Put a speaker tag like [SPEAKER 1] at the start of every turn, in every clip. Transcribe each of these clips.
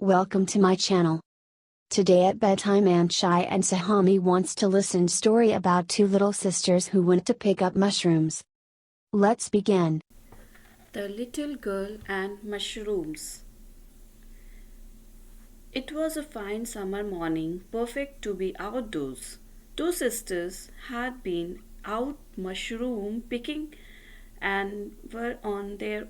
[SPEAKER 1] Welcome to my channel. Today at bedtime Aunt Shai and Sahami wants to listen story about two little sisters who went to pick up mushrooms. Let's begin.
[SPEAKER 2] The Little Girl and Mushrooms. It was a fine summer morning, perfect to be outdoors. Two sisters had been out mushroom picking and were on their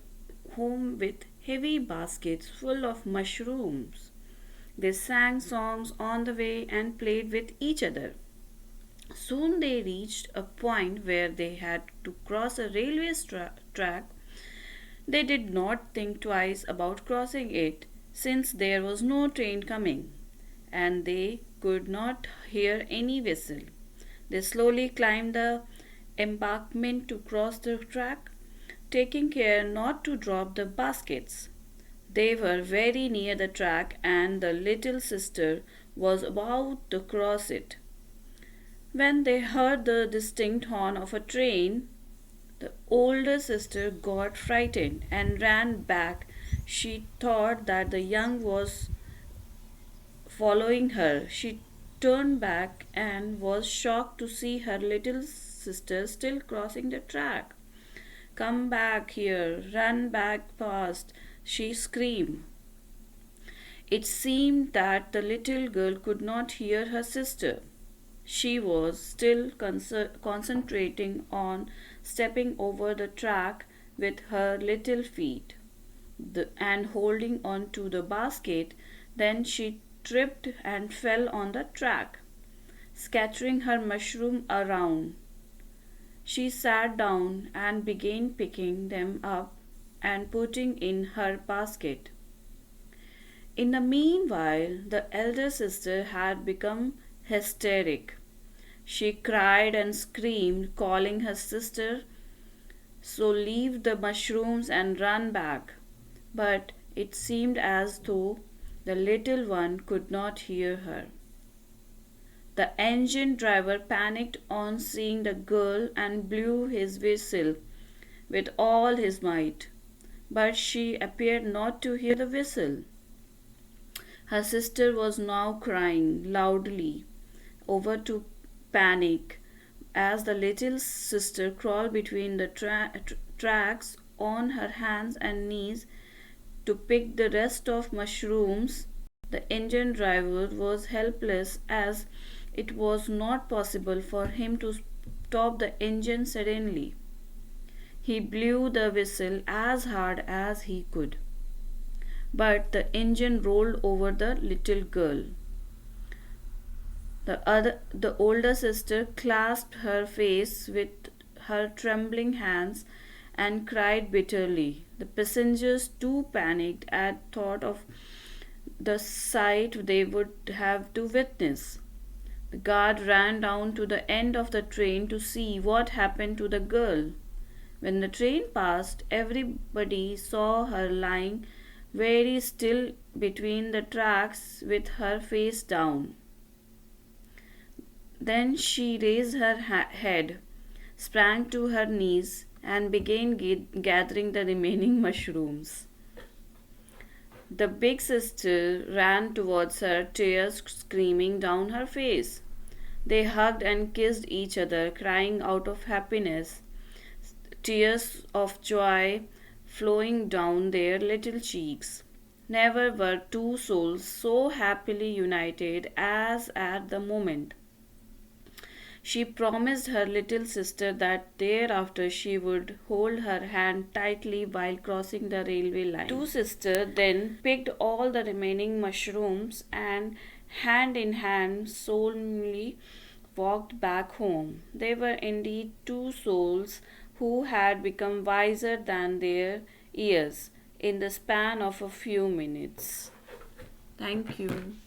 [SPEAKER 2] home with heavy baskets full of mushrooms. They sang songs on the way and played with each other. Soon they reached a point where they had to cross a railway track. They did not think twice about crossing it, since there was no train coming, and they could not hear any whistle. They slowly climbed the embankment to cross the track, taking care not to drop the baskets. They were very near the track, and the little sister was about to cross it, when they heard the distinct horn of a train. The older sister got frightened and ran back. She thought that the young was following her. She turned back and was shocked to see her little sister still crossing the track. "Come back here, run back fast," she screamed. It seemed that the little girl could not hear her sister. She was still concentrating on stepping over the track with her little feet and holding on to the basket. Then she tripped and fell on the track, scattering her mushroom around. She sat down and began picking them up and putting in her basket. In the meanwhile, the elder sister had become hysteric. She cried and screamed, calling her sister so leave the mushrooms and run back. But it seemed as though the little one could not hear her. The engine driver panicked on seeing the girl and blew his whistle with all his might, but she appeared not to hear the whistle. Her sister was now crying loudly, over to panic, as the little sister crawled between the tracks on her hands and knees to pick the rest of mushrooms. The engine driver was helpless, as it was not possible for him to stop the engine suddenly. He blew the whistle as hard as he could, but the engine rolled over the little girl. The older sister clasped her face with her trembling hands and cried bitterly. The passengers too panicked at thought of the sight they would have to witness. The guard ran down to the end of the train to see what happened to the girl. When the train passed, everybody saw her lying very still between the tracks with her face down. Then she raised her head, sprang to her knees, and began gathering the remaining mushrooms. The big sister ran towards her, tears streaming down her face. They hugged and kissed each other, crying out of happiness, tears of joy flowing down their little cheeks. Never were two souls so happily united as at the moment. She promised her little sister that thereafter she would hold her hand tightly while crossing the railway line. Two sisters then picked all the remaining mushrooms and, hand in hand, solemnly walked back home. They were indeed two souls who had become wiser than their years in the span of a few minutes. Thank you.